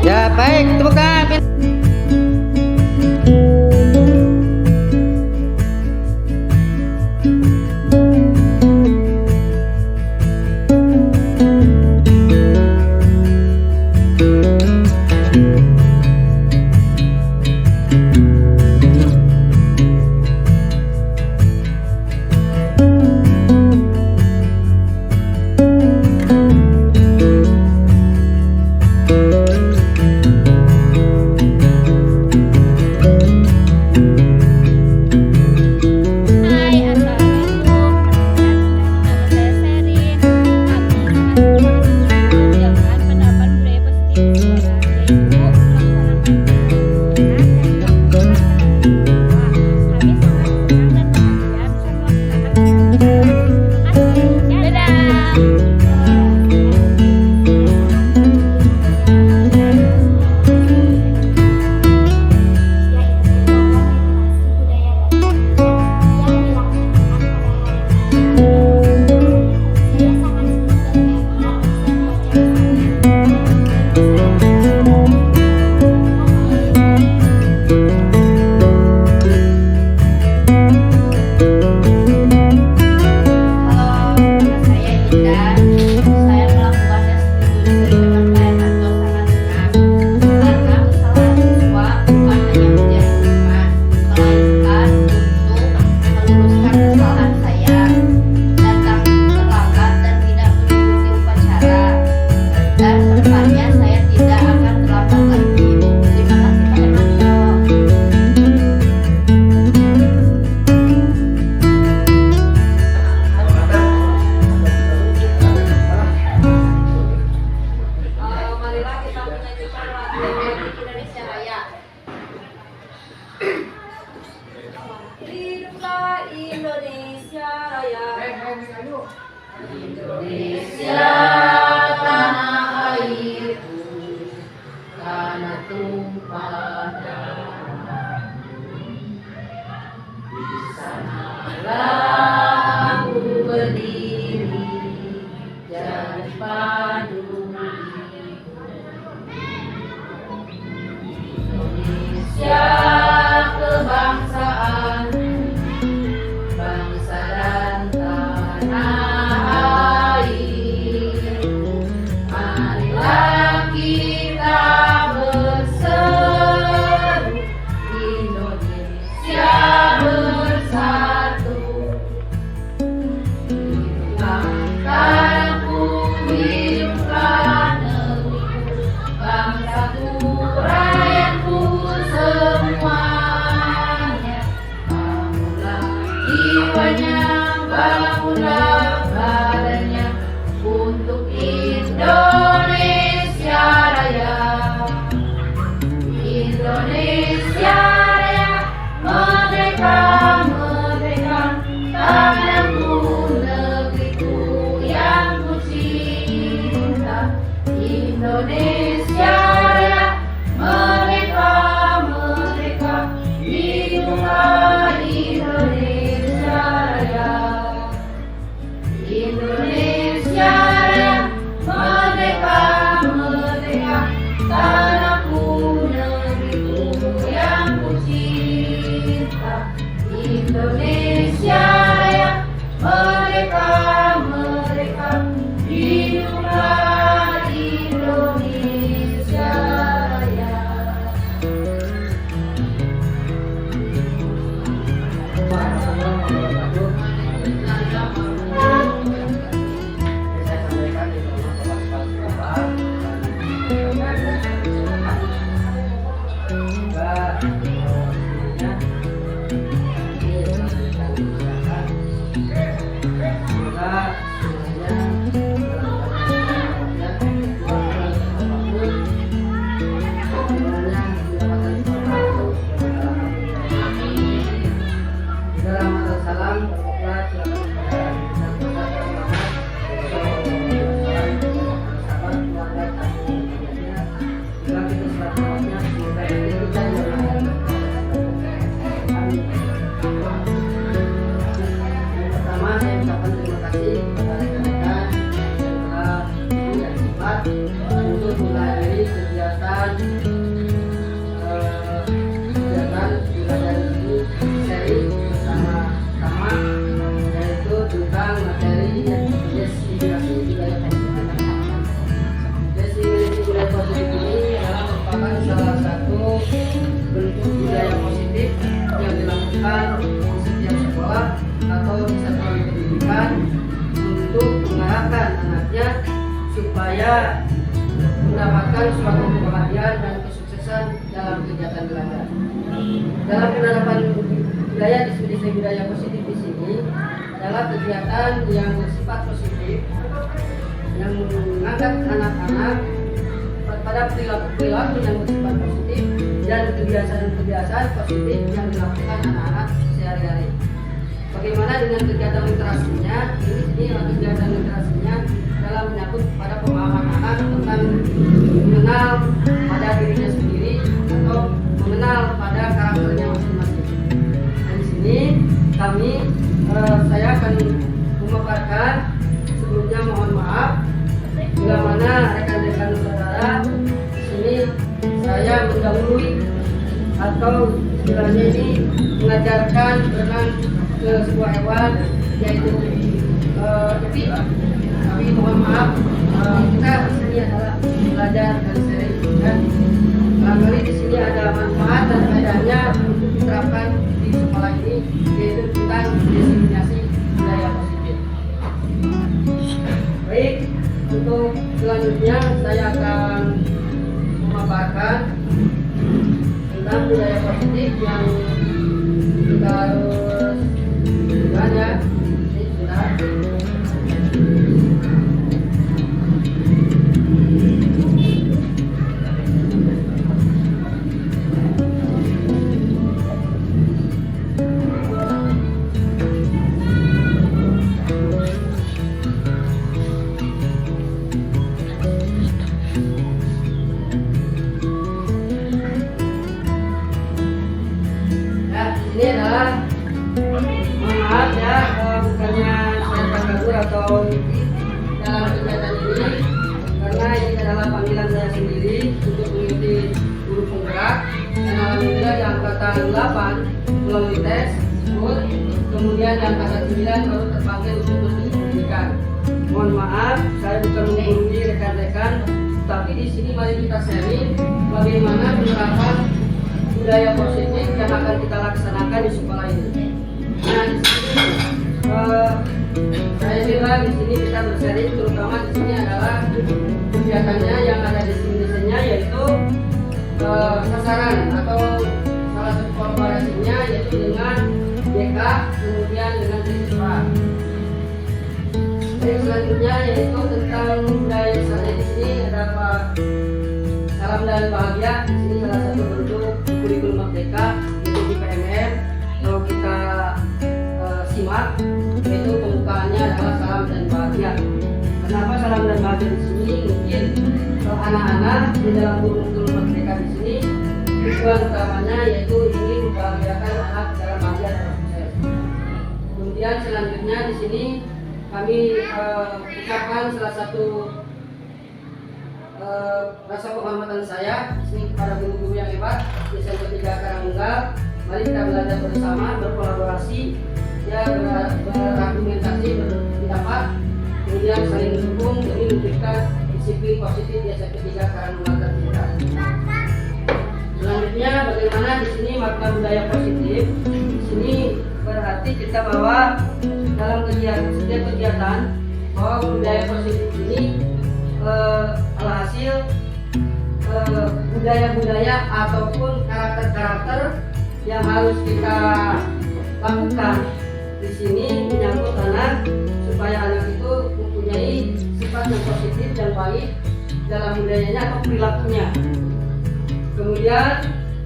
Ya baik, tepuk tangan. Hiduplah Indonesia Raya. Indonesia tanah airku, tanah tumpah darahmu. Di sanalah aku berdiri, jadi padu Indonesia kebangsaan, bangsa dan tanah air. Marilah kita berseru, Indonesia bersatu. Hiduplah tanahku, hiduplah negeriku, bangsaku, rakyatku semuanya. Bangunlah jiwanya, bangunlah badannya untuk Indonesia Raya. Indonesia Raya, merdeka, merdeka, tanahku, negeriku yang ku cinta. Indonesia Raya, merdeka, merdeka, hiduplah Indonesia Raya. digunakan untuk mengarahkan anaknya supaya mendapatkan suatu kebahagiaan dan kesuksesan dalam kegiatan belajar. Dalam penerapan budaya diskusi budaya positif di sini adalah kegiatan yang bersifat positif yang mengangkat anak-anak pada perilaku yang bersifat positif dan kebiasaan-kebiasaan positif yang dilakukan anak-anak sehari-hari. Bagaimana dengan kegiatan literasinya? Ini kegiatan literasinya dalam menyangkut pada pemahaman anak tentang mengenal pada dirinya sendiri atau mengenal pada karakternya masing-masing. Dan di sini saya akan memaparkan, sebelumnya mohon maaf bila mana rekan-rekan saudara di sini saya mendahului atau istilahnya ini mengajarkan berenang ke sebuah hewan yaitu kepiting. Tapi mohon maaf, kita di sini adalah belajar dan sharing. Dan barangkali di sini ada manfaat dan faedahnya untuk diterapkan di sekolah ini, yaitu tentang diseminasi budaya positif. Baik, untuk selanjutnya saya akan memaparkan tentang budaya positif yang kita harus lakukan ya. Ini sudah. Ini adalah, maaf ya, bukannya saya terganggu atau dalam kegiatan ini, karena ini adalah panggilan saya sendiri untuk mengikuti guru penggerak. Dan alhamdulillah di angkatan 8 melalui tes tersebut, kemudian di angkatan 9 baru terpanggil untuk pendidikan. Mohon maaf, saya bukan mengundi rekan-rekan, tapi di sini mari kita sharing bagaimana penerapan budaya positif yang akan kita laksanakan di sekolah ini. Nah, di sini saya bilang di sini kita bersharing, terutama di sini adalah kegiatannya yang ada di sini yaitu sasaran atau salah satu kolaborasinya yaitu dengan BK kemudian dengan siswa. Yang selanjutnya yaitu tentang budaya saya di sini ada apa? Salam dan bahagia. Di sini salah satu bentuk kurikulum merdeka yaitu di PMM. Kalau kita simak, yaitu pembukaannya adalah salam dan bahagia. Kenapa salam dan bahagia di sini? Mungkin anak-anak di dalam kurikulum merdeka di sini tujuan utamanya yaitu ingin membahagiakan anak dalam bahagia dan sukses. Kemudian selanjutnya di sini kami ucapkan salah satu rasa penghormatan saya di sini kepada guru-guru yang hebat di SMP 3 Karangunggal. Mari kita belajar bersama, berkolaborasi, ya berargumentasi, berpendapat, kemudian saling mendukung demi memberikan disiplin positif di SMP 3 Karangunggal tercinta. Selanjutnya bagaimana di sini makna budaya positif? Di sini berarti kita bahwa dalam setiap kegiatan bahwa budaya positif ini alhasil budaya-budaya ataupun karakter-karakter yang harus kita lakukan di sini menyangkut anak supaya anak itu mempunyai sifat yang positif dan baik dalam budayanya atau perilakunya. Kemudian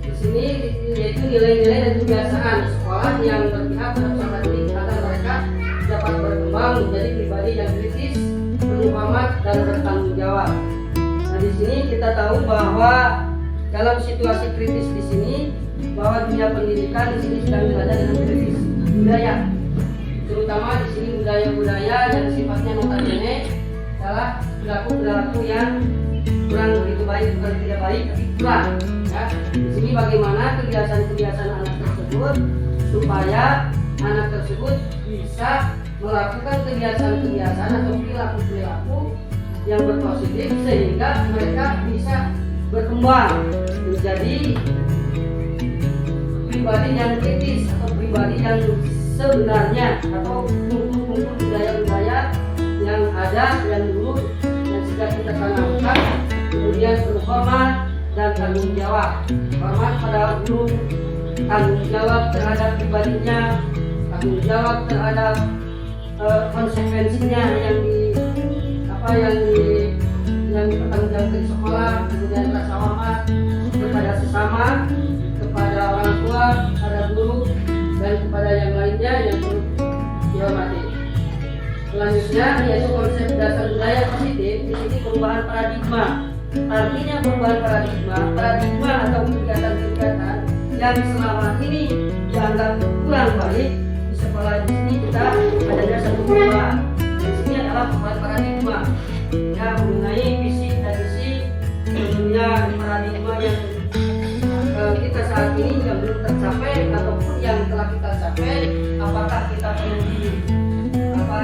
di sini yaitu nilai-nilai dan kebiasaan sekolah yang berpihak pada peserta didik agar mereka dapat berkembang menjadi pribadi yang kritis, bermuhammad dan bertanggung jawab. Nah di sini kita tahu bahwa dalam situasi kritis di sini bahwa dunia pendidikan di sini sedang berada dengan krisis budaya, terutama di sini budaya-budaya yang sifatnya notabene adalah perilaku-perilaku yang kurang begitu baik, bukan tidak baik tapi kurang. Ya. Di sini bagaimana kebiasaan-kebiasaan anak tersebut supaya anak tersebut bisa melakukan kebiasaan-kebiasaan atau perilaku-perilaku yang berpositif sehingga mereka bisa berkembang menjadi pribadi yang kritis atau pribadi yang sebenarnya atau fungsi budaya tanggung jawab. Hormat pada guru, tanggung jawab terhadap pribadinya, tanggung jawab terhadap konsekuensinya yang dipertanggungjawabkan di sekolah, kemudian rasa hormat kepada sesama, kepada orang tua, kepada guru, dan kepada yang lainnya yang perlu dihormati. Selanjutnya yaitu konsep dasar budaya positif. Di sini perubahan paradigma. Artinya perubahan paradigma atau kegiatan-kegiatan yang selama ini dianggap kurang baik di sekolah. Di sini kita adanya satu perubahan. Di sini adalah perubahan paradigma yang mengenai visi dan misi, kemudian paradigma yang kita saat ini yang belum tercapai ataupun yang telah kita capai, apakah kita perlu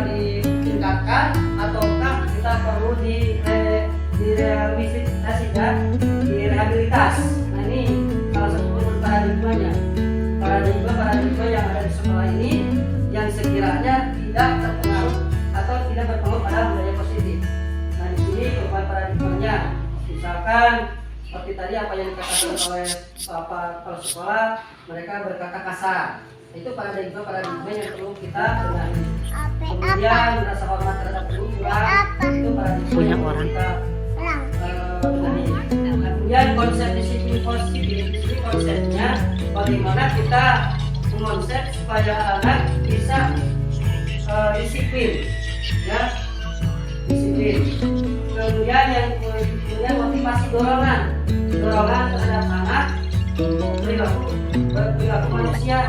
ditingkatkan ataukah kita perlu direhabilitasi dan direhabilitas. Nah, ini salah satu paradigmanya. Paradigma yang ada di sekolah ini yang sekiranya tidak terpengaruh atau tidak berpengaruh pada budaya positif. Nah, di sini perubahan paradigmanya, misalkan seperti tadi apa yang dikatakan oleh kepala sekolah, mereka berkata kasar. Itu paradigma yang perlu kita benahi. Kemudian rasa hormat terhadap guru kurang, itu paradigma yang perlu kita benahi. Kemudian konsep disiplin positif, di sini konsepnya bagaimana kita mengonsep supaya anak bisa disiplin, ya, disiplin. Kemudian motivasi dorongan terhadap anak perilaku manusia,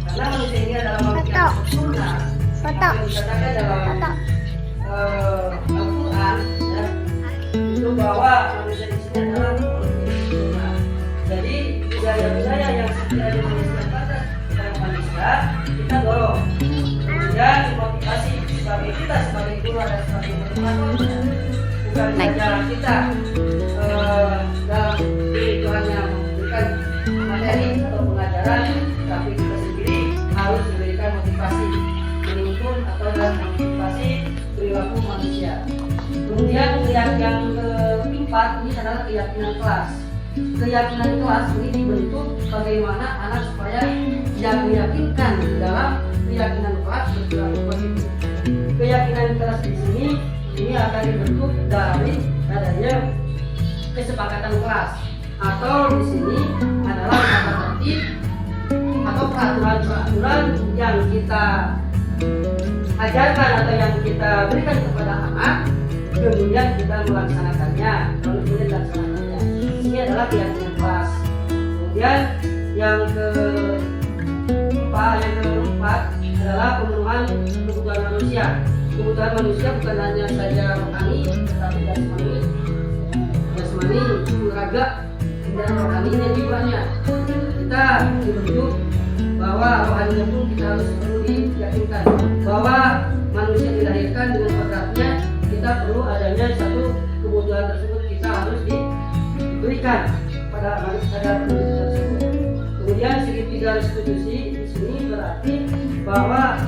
karena manusia ini adalah makhluk yang sempurna. Apa yang dikatakan dalam Al-Quran, ya, itu bahwa manusia di sini adalah makhluk yang sempurna. Jadi budaya-budaya yang sekiranya mengistilahkan kepada manusia kita dorong. Kemudian motivasi sebagai kita sebagai guru dan sebagai penuntut, bukan saja kita dalam diri hanya memberikan materi atau pengajaran, tapi kita sendiri harus memberikan motivasi menuntun atau dalam motivasi perilaku manusia. Kemudian yang keempat ini adalah keyakinan kelas. Keyakinan kelas ini dibentuk bagaimana anak supaya yang meyakinkan dalam keyakinan kelas berperilaku positif. Keyakinan kelas di sini ini akan dibentuk dari adanya kesepakatan kelas, atau di sini adalah tata tertib atau peraturan-peraturan yang kita ajarkan atau yang kita berikan kepada anak, kemudian kita melaksanakannya, kemudian dilaksanakannya. Ini adalah keyakinan kelas. Kemudian yang keempat adalah pemenuhan kebutuhan manusia. Kebutuhan manusia bukan hanya saja rohani, tetapi jasmani, raga, dan rohaninya jiwanya. Kita dibentuk bahwa rohaninya pun kita harus perlu diyakinkan bahwa manusia dilahirkan dengan kodratnya, kita perlu adanya satu kebutuhan tersebut kita harus diberikan pada manusia tersebut. Kemudian segitiga restitusi di sini berarti bahwa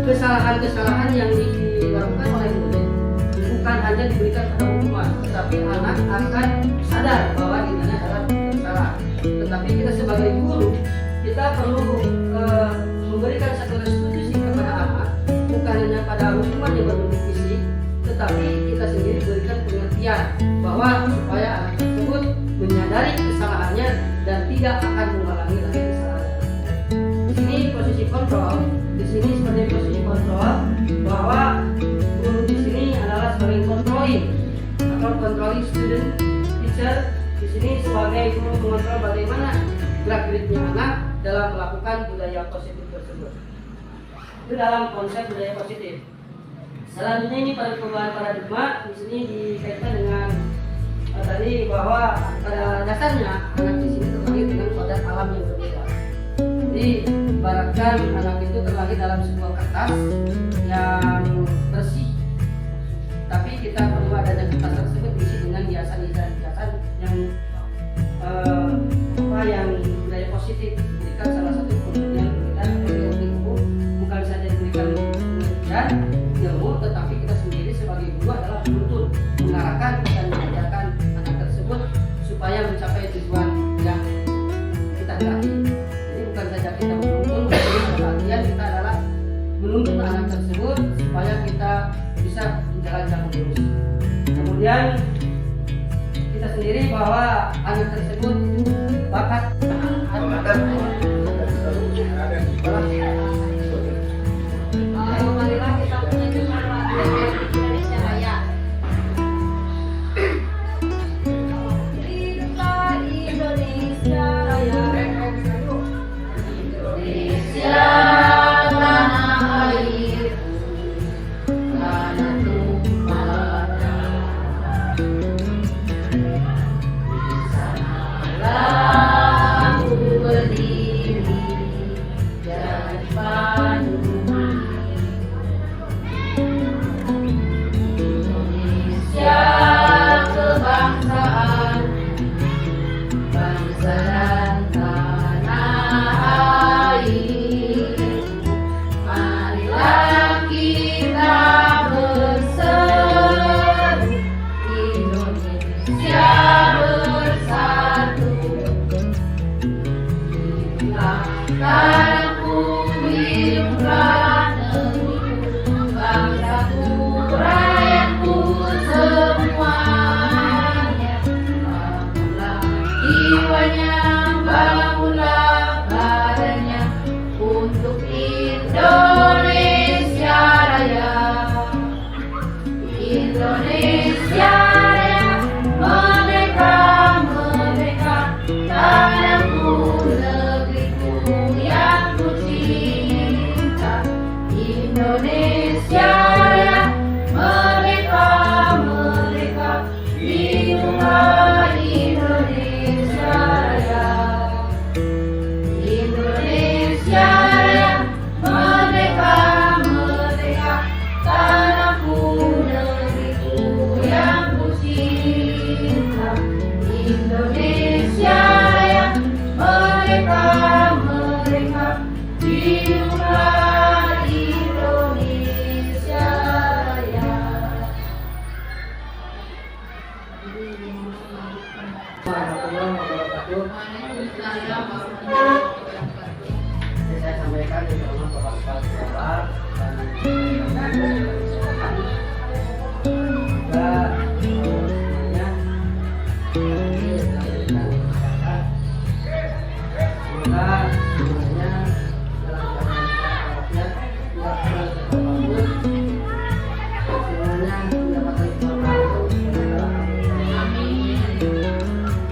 kesalahan-kesalahan yang dilakukan oleh murid bukan hanya diberikan pada hukuman, tetapi anak akan sadar bahwa dirinya adalah bersalah. Tetapi kita sebagai guru, kita perlu memberikan satu restitusi kepada anak, bukan hanya pada hukuman yang berbentuk fisik, tetapi kita sendiri berikan pengertian bahwa supaya anak tersebut menyadari kesalahannya dan tidak akan mengulangi lagi kesalahan. Di sini posisi kontrol, di sini sebagai posisi kontrol bahwa guru di sini adalah sebagai controlling atau controlling student teacher. Di sini sebagai guru mengontrol bagaimana gerak-geriknya anak dalam melakukan budaya positif tersebut. Itu dalam konsep budaya positif. Selanjutnya ini pada perubahan paradigma, di sini dikaitkan dengan tadi bahwa pada dasarnya anak di sini terlahir dengan kodrat alam yang berbeda. Jadi ibaratkan anak itu terlahir dalam sebuah kertas yang bersih, tapi kita perlu adanya kertas tersebut diisi dengan hiasan-hiasan yang yang budaya positif. Diberikan salah satu pengertian ilmu, bukan saja diberikan pengertian ilmu, tetapi kita sendiri sebagai guru adalah menuntut, mengarahkan dan mengajarkan anak tersebut menuntut anak tersebut supaya kita bisa berjalan yang lurus. Kemudian kita sendiri bahwa anak tersebut itu bakat Marilah kita menunjukkan warna Indonesia Raya. Kita Indonesia Raya. Indonesia tanah air, tanah tumpah darah. Di sanalah aku berdiri jadi pandu. Indonesia kebangsaan, bangsa dan tanah air. Marilah kita berseru, Indonesia bersatu. Tanahku hiduplah negeriku, bangsaku, rakyatku semuanya. Bangunlah jiwanya, bangunlah badannya untuk Indonesia Raya. Indonesia Raya, merdeka, merdeka, tanahku, negeriku yang ku cinta. Indonesia Raya, merdeka, merdeka, hiduplah Indonesia Raya. Indonesia Raya, merdeka, merdeka, tanahku, negeriku yang ku cinta. Indonesia Raya, merdeka, merdeka, hiduplah Indonesia Raya. warahmatullahi wabarakatuh. Saya sampaikan di dalam Bapak Sekolah dan juga semuanya semoga semuanya dalam keadaan sehat walafiat, tidak pernah semuanya mendapatkan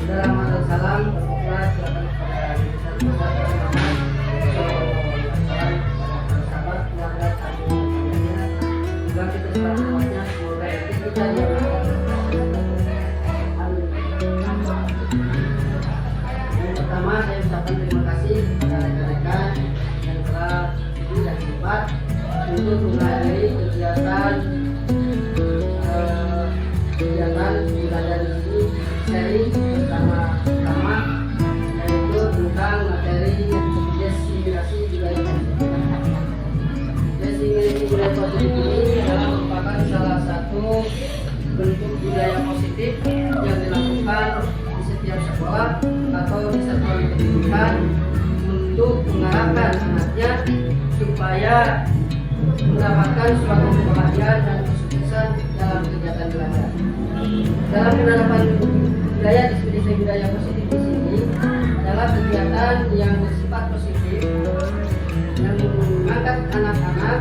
dalam salam berkhidmat silakan kepada sahabat keluarga kami juga kita semuanya semoga kita yang pertama saya ucapkan terima kasih kepada rekan-rekan yang telah dan sempat untuk menghadiri kegiatan belajar di sini sharing bersama-sama, yaitu tentang materi destinasi budaya positif. Destinasi budaya positif ini adalah merupakan salah satu bentuk budaya positif yang dilakukan di setiap sekolah atau di satuan pendidikan untuk mengarahkan anaknya supaya mendapatkan suatu kebahagiaan dan kesuksesan dalam kegiatan belajar. Dalam penerapan budaya diskusi budaya positif di sini adalah kegiatan yang bersifat positif yang mengangkat anak-anak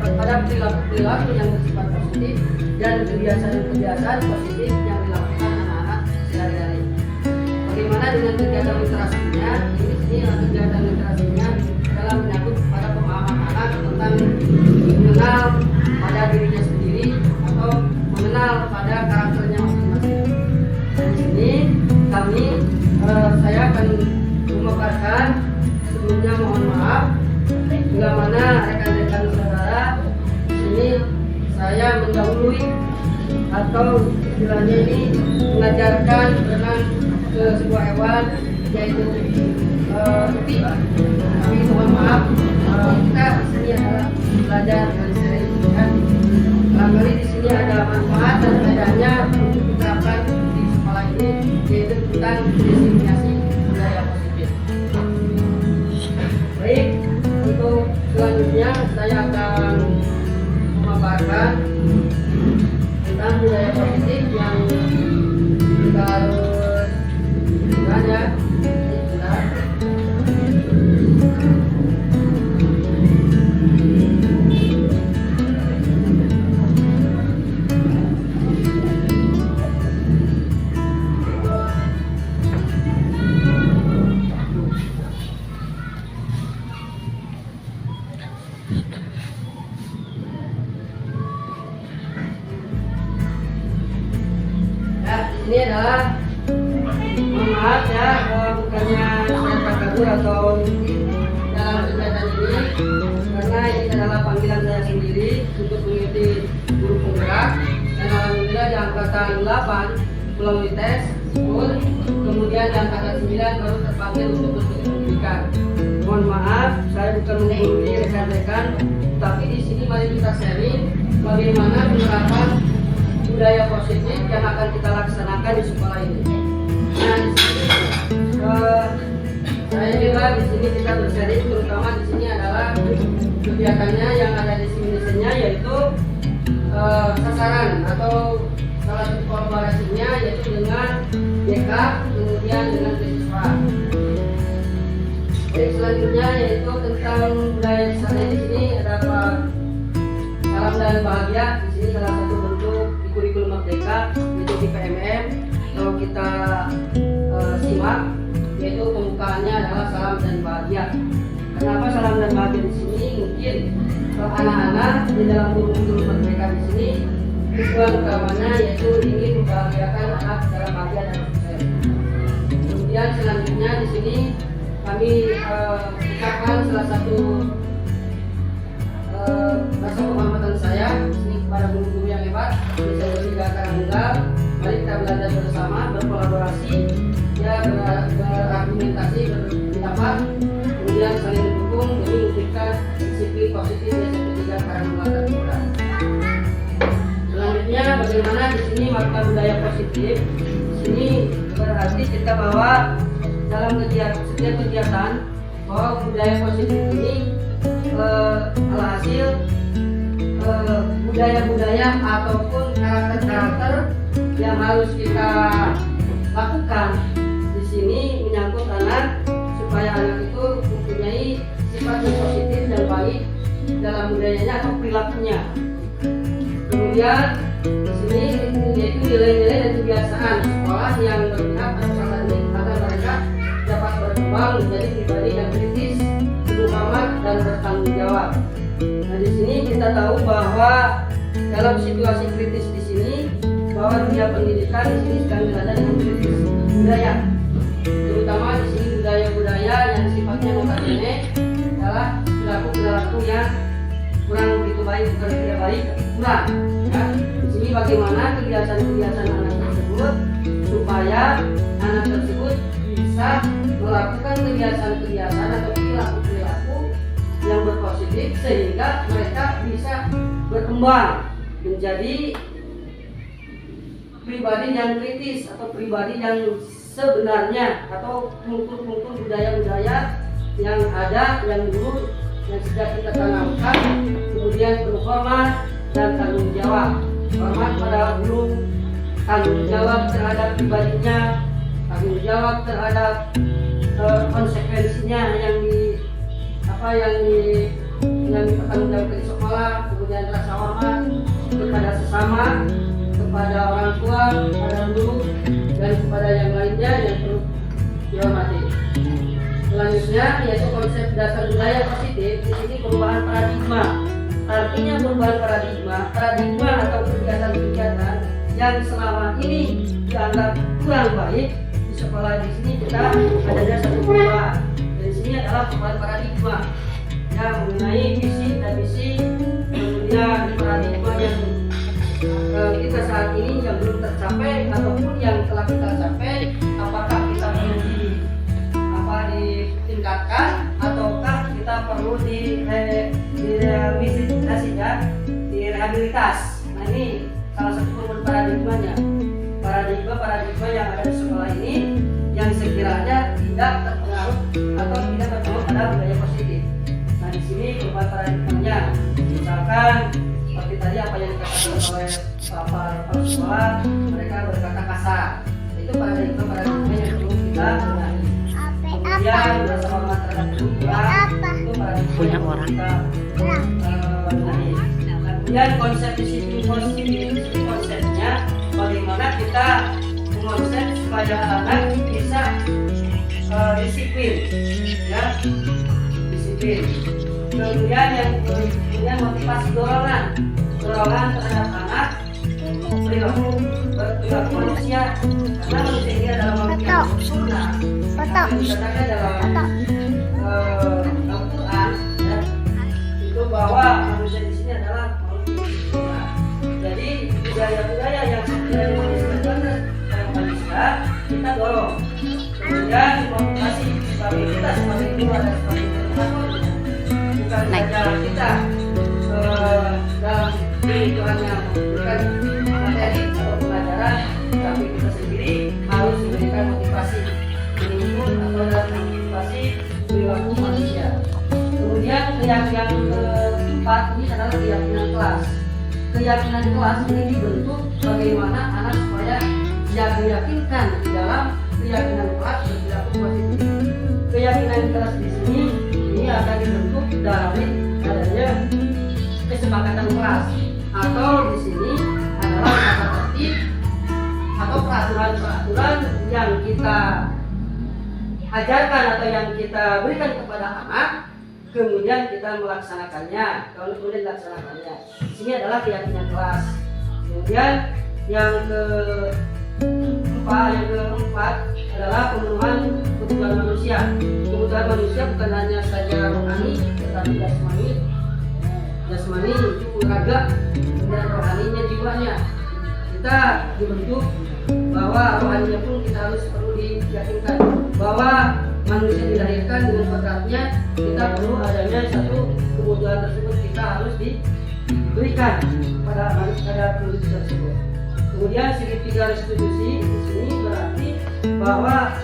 pada perilaku yang bersifat positif dan kebiasaan-kebiasaan positif yang dilakukan anak-anak sehari-hari. Bagaimana dengan kegiatan literasinya? Ini sini kegiatan literasinya dalam menyangkut pada pemahaman anak tentang mengenal pada dirinya sendiri atau mengenal pada karakternya masing-masing. Dan di sini saya akan memaparkan, sebelumnya mohon maaf bila mana rekan-rekan saudara di sini saya mendahului atau istilahnya ini mengajarkan tentang ke sebuah hewan yaitu upi. Tapi mohon maaf kita di sini adalah belajar dari seri kan. Barangkali di sini ada manfaat dan faedahnya untuk diterapkan di sekolah ini, yaitu tentang diskriminasi budaya positif. Baik, untuk selanjutnya saya akan memaparkan tentang budaya positif yang kita harus belajar. Ini adalah, mohon maaf ya, bukannya saya takabur atau dalam kegiatan ini, karena ini adalah panggilan saya sendiri untuk mengikuti guru penggerak, dan alhamdulillah di angkatan 8 melalui tes, kemudian di angkatan 9 baru terpanggil untuk berstudi pendidikan. Mohon maaf, saya bukan menggurui rekan-rekan, tapi di sini mari kita sharing bagaimana penerapan budaya positif yang akan kita laksanakan di sekolah ini. Nah, di sini saya kira di sini kita bersharing, terutama di sini adalah kegiatannya yang ada di sini misalnya, yaitu sasaran atau salah satu kolaborasinya yaitu dengan DK, kemudian dengan siswa. Jadi selanjutnya yaitu tentang budaya di sana. Di sini ada apa? Salam dan bahagia. Di sini salah satu bentuk di kurikulum Merdeka, yaitu di PMM. Kalau kita simak, yaitu pembukaannya adalah salam dan bahagia. Kenapa salam dan bahagia di sini? Mungkin anak-anak di dalam kurikulum Merdeka di sini tujuan utamanya yaitu ingin membahagiakan anak dalam bahagia dan sukses. Kemudian selanjutnya di sini kami ucapkan salah satu rasa penghormatan saya di sini kepada guru-guru yang hebat, bisa juga Karangga. Mari kita belajar bersama, berkolaborasi, ya berargumentasi, berpendapat, kemudian saling mendukung demi mewujudkan disiplin positif di SMP 3 Karangga Terbuka. Selanjutnya bagaimana di sini makna budaya positif? Di sini berarti kita bahwa dalam setiap kegiatan bahwa budaya positif ini alhasil budaya-budaya ataupun karakter-karakter yang harus kita lakukan di sini menyangkut anak, supaya anak itu mempunyai sifat yang positif dan baik dalam budayanya atau perilakunya. Kemudian di sini yaitu nilai-nilai dan kebiasaan sekolah yang berpihak agar mereka dapat berkembang menjadi pribadi yang kritis, penuh amat dan bertanggung jawab. Nah, di sini kita tahu bahwa dalam situasi kritis di sini bahwa dunia pendidikan di sini sedang berada dengan kritis budaya, terutama di sini budaya-budaya yang sifatnya notabene adalah perilaku-perilaku yang kurang begitu baik, bukan tidak baik, kurang. Ya. Di sini bagaimana kebiasaan-kebiasaan anak tersebut supaya anak tersebut bisa melakukan kebiasaan-kebiasaan atau perilaku-perilaku yang berpositif sehingga mereka bisa berkembang menjadi pribadi yang kritis atau pribadi yang sebenarnya atau kultur-kultur budaya-budaya yang ada, yang dulu yang sudah kita tanamkan, kemudian berhormat dan tanggung jawab. Hormat pada guru, tanggung jawab terhadap pribadinya, tanggung jawab terhadap konsekuensinya yang dipertanggungjawabkan di sekolah, kemudian rasa hormat kepada sesama, kepada orang tua, kepada guru, dan kepada yang lainnya yang perlu dihormati. Selanjutnya yaitu konsep dasar budaya positif. Di sini perubahan paradigma. Artinya perubahan paradigma atau kegiatan-kegiatan yang selama ini dianggap kurang baik di sekolah. Di sini kita adanya satu perubahan. Dari sini adalah perubahan paradigma yang mengenai visi dan misi, kemudian paradigma yang kita saat ini yang belum tercapai ataupun yang telah kita capai, apakah kita perlu ditingkatkan ataukah kita perlu direhabilitas. Nah, ini salah satu perubahan paradigmanya. Paradigma yang ada di sekolah ini yang sekiranya tidak terpengaruh atau tidak berpengaruh pada budaya positif. Nah, di sini perubahan paradigmanya. oleh para sekolah mereka berkata kasar. Itu paradigma yang perlu kita benahi. Kemudian rasa hormat terhadap guru kurang, itu paradigma yang perlu kita benahi. Kemudian konsep disiplin konsepnya bagaimana kita mengonsep supaya anak bisa disiplin, ya, disiplin. Kemudian motivasi dorongan terhadap anak perilaku manusia, karena manusia ini adalah makhluk yang sempurna. Dikatakan dalam Al-Quran, ya, itu bahwa manusia di sini adalah makhluk yang sempurna. Jadi budaya-budaya yang sekiranya disebutkan oleh manusia kita dorong. Kemudian motivasi sebagai kita sebagai guru dan sebagai edukator, bukan saja kita dalam kehidupannya memberikan materi atau pelajaran, tapi kita sendiri harus memberikan motivasi menunjukkan atau dalam motivasi perilaku manusia. Kemudian yang keempat ini adalah keyakinan kelas. Keyakinan kelas ini dibentuk bagaimana anak supaya diyakinkan di dalam keyakinan kelas berperilaku positif. Keyakinan kelas di sini ini akan dibentuk dari adanya kesepakatan kelas, atau di sini adalah tata tertib atau peraturan-peraturan yang kita ajarkan atau yang kita berikan kepada anak, kemudian kita melaksanakannya. Kalau kemudian dilaksanakannya, di sini adalah keyakinan kelas. Kemudian yang keempat adalah pemenuhan kebutuhan manusia. Kebutuhan manusia bukan hanya saja rohani, tetapi jasmani itu raga, dan rohaninya jiwanya. Kita dibentuk bahwa rohaninya pun kita harus perlu diyakinkan bahwa manusia dilahirkan dengan kodratnya, kita perlu adanya satu kebutuhan tersebut kita harus diberikan pada manusia tersebut. Kemudian segitiga restitusi di sini berarti bahwa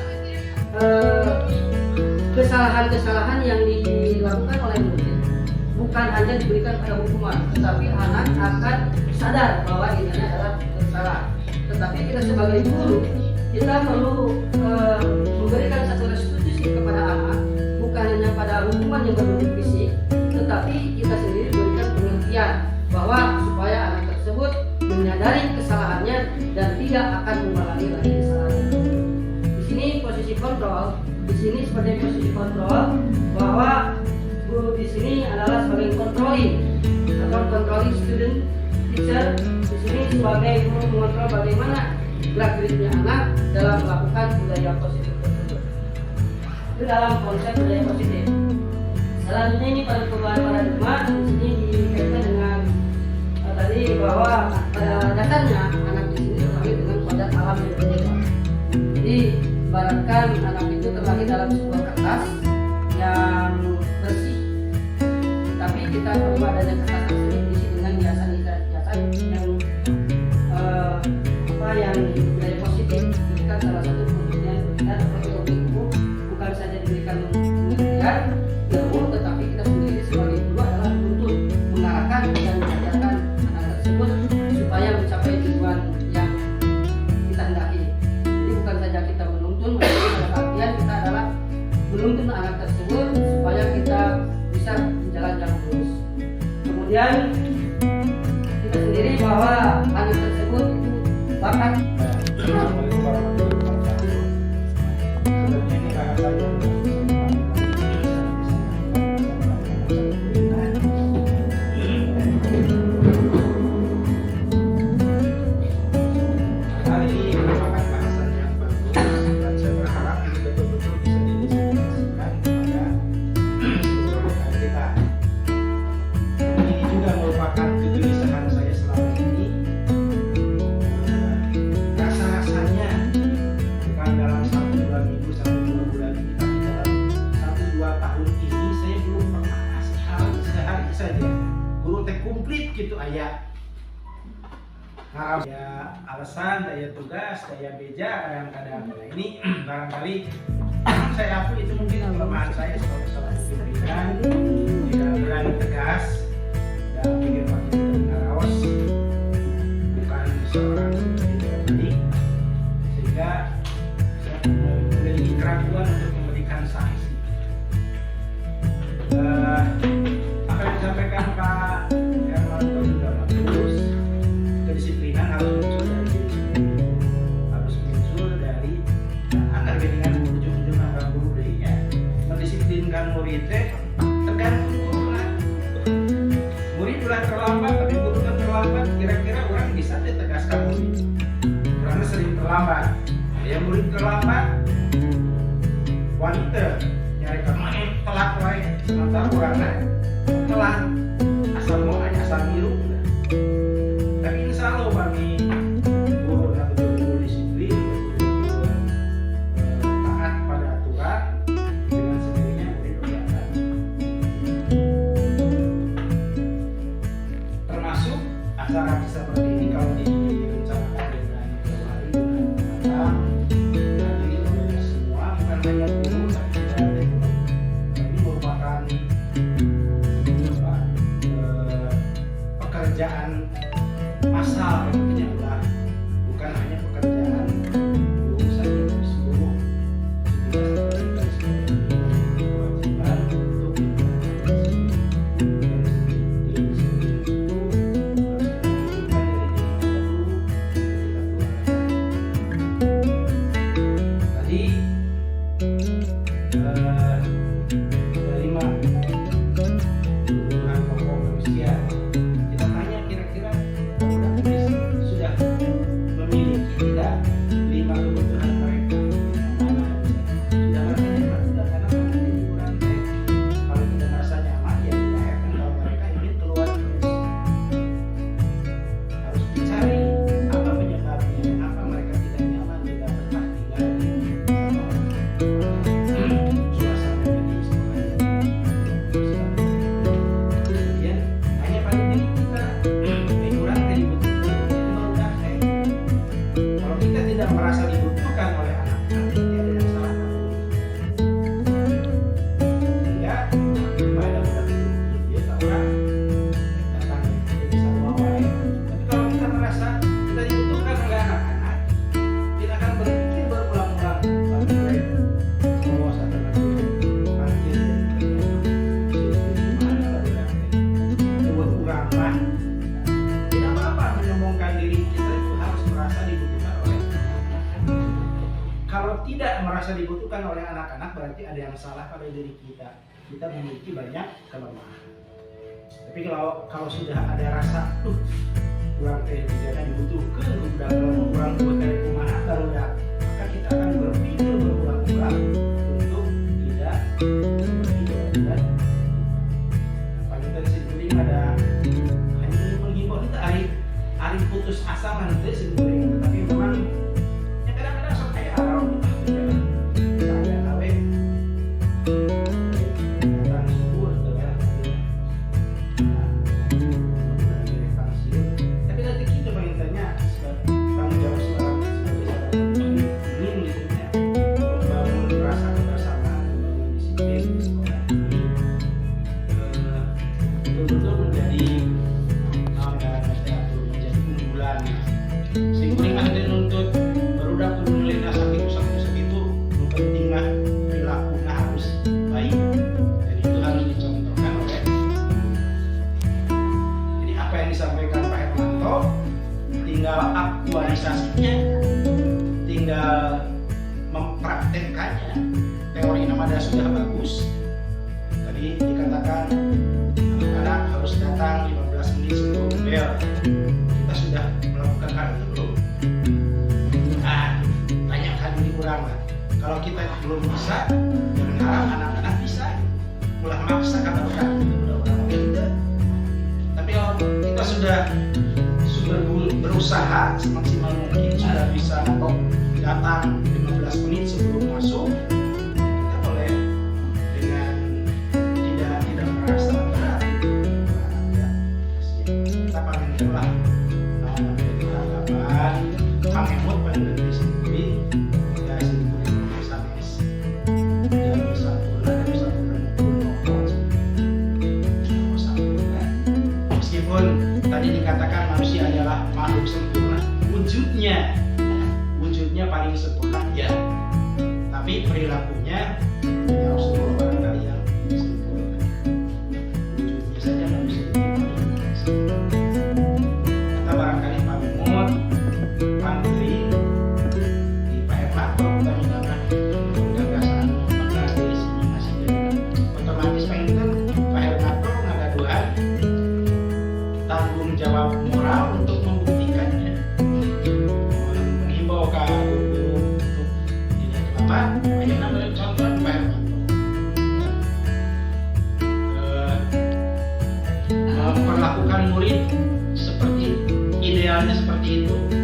kesalahan-kesalahan yang dilakukan oleh murid bukan hanya diberikan pada hukuman, tetapi anak akan sadar bahwa ini adalah kesalahan. Tetapi kita sebagai guru, kita perlu memberikan satu restitusi kepada anak, bukan hanya pada hukuman yang berbentuk fisik, tetapi kita sendiri berikan pengertian bahwa supaya anak tersebut menyadari kesalahannya dan tidak akan mengulangi lagi kesalahannya. Di sini posisi kontrol, di sini sebagai posisi kontrol bahwa guru di sini adalah sebagai controlling atau controlling student teacher. Di sini sebagai guru mengontrol bagaimana gerak-geriknya anak dalam melakukan budaya positif tersebut. Itu dalam konsep budaya positif. Selanjutnya ini pada perubahan paradigma, di sini dikaitkan dengan tadi bahwa pada dasarnya anak di sini terlahir dengan kodrat alam yang berbeda. Jadi ibaratkan anak itu terlahir dalam sebuah kertas yang bersih, tapi kita perlu adanya kertas tersebut diisi dengan hiasan-hiasan yang budaya positif. Diberikan salah satu fungsinya pendidikan atau ilmu, bukan saja diberikan pendidikan ilmu, tetapi kita sendiri sebagai guru adalah untuk mengarahkan dan mengajarkan anak tersebut supaya mencapai tujuan yang kita hendaki. Jadi bukan saja kita menuntun, tetapi pada artian kita adalah menuntun anak tersebut supaya kita bisa berjalan yang lurus. Kemudian kita sendiri bahwa anak tersebut itu bakat. Assalamualaikum warahmatullahi wabarakatuh. Sebelumnya ini kakak saya kali ini merupakan bahasan yang bagus dan saya berharap ini betul-betul bisa didistribusikan kepada seluruh rekan kita. Ini juga merupakan kegelisahan saya selama ini. Rasa-rasanya bukan dalam 1-2 minggu, 1-2 bulan ini, tapi dalam 1-2 tahun ini saya belum pernah kasih hal sehari saja guru teh komplit gitu ayah. Nah, ya alasan, daya tugas, daya beja kadang-kadang. Nah, ini barangkali saya akui itu mungkin kelemahan saya sebagai seorang pimpinan, tidak berani tegas dan pikir makin raos. ulah terlambat, tapi bukan terlambat. Kira-kira orang bisa ditegaskan murid. Karena sering terlambat. Ada yang murid terlambat, wanita nyari kemana telat wae, sementara orangnya telat asal mau aja asal miru. Tapi insya Allah kami guru yang betul-betul disiplin, betul-betul taat pada aturan, dengan sendirinya murid akan termasuk acara seperti ini kalau direncanakan dengan hari dengan matang, dihadiri oleh semua, bukan hanya guru tapi juga ada ini merupakan pekerjaan massal yang ulah, bukan hanya pekerjaan guru saja, tapi seluruh kewajiban untuk tadi menerima kebutuhan pokok manusia. Kita tanya kira-kira sudah memiliki tidak 5 kebutuhan mereka yang mana sudah merasa nyaman sudah, karena kalau di liburan kalau tidak merasa nyaman ya dilahirkan kalau mereka ingin keluar terus. Harus dicari apa penyebabnya, apa mereka tidak nyaman, tidak betah tinggal di suasana di sekolah. Kemudian hanya pada diri kita kurang dibutuhkan, udah kalau kita tidak merasa dibutuhkan oleh anak-anak, tidak ada yang salah pada diri kita. Sehingga pada dia tak orang datang dia bisa bawa. Tapi kalau kita merasa kita dibutuhkan oleh anak-anak, kita akan berpikir berulang-ulang bagi mereka. Oh, saya telah panggil mana lalu buat kurang lah. Tidak apa-apa menyombongkan diri, kita itu harus merasa dibutuhkan oleh anak-anak. Kalau tidak merasa dibutuhkan oleh anak-anak berarti ada yang salah pada diri kita. Kita memiliki banyak kelemahan. Tapi kalau sudah ada rasa kurang tidak dibutuhkan, udah kurang buat dari kumaha darurat, maka kita akan berpikir berulang-ulang untuk tidak berpikir. Paling tadi sebelum ada hanya menghibur kita hari putus asa nanti sebelum, tetapi memang ya kadang-kadang sok kayak arau saya tahu tentang syukur dengan tapi nanti kita pengen tanya tanggung jawab sebagai ingin gitu ya, membangun rasa kebersamaan, membangun disiplin di sekolah ini betul-betul menjadi menjadi unggulan. Sing kuring mah teh nuntut barudak kudu nilainya sakitu nu penting mah perilakunya harus baik, dan itu harus dicontohkan oleh. Jadi apa yang disampaikan Pak Hermanto tinggal aktualisasinya, tinggal mempraktekkannya. Teori namanya sudah bagus. Tadi dikatakan anak-anak harus datang 15 menit sebelum bel. Kita sudah melakukan hal itu belum? Tanyakan diri kurang lah. Kalau kita belum bisa, jangan harap anak-anak bisa. Ulah maksa kata orang, udah gitu. Tapi kalau kita sudah berusaha semaksimal mungkin, sudah bisa atau datang 15 menit sebelum masuk, kita boleh dengan tidak merasa berat. Kita paling itulah harapan pangemut pada diri sendiri, ya sendiri sampai dia bisa sempurna. Meskipun tadi dikatakan manusia adalah makhluk sempurna, wujudnya paling sempurna ya, tapi perilakunya ya Rasulullah barangkali yang sempurna. Wujudnya saja manusia kita barangkali pamut pantri di Pak Hermanto kita minta gagasan maka di sini masih jadi otomatis pengen Pak Hermanto ngagaduhan idealnya seperti itu.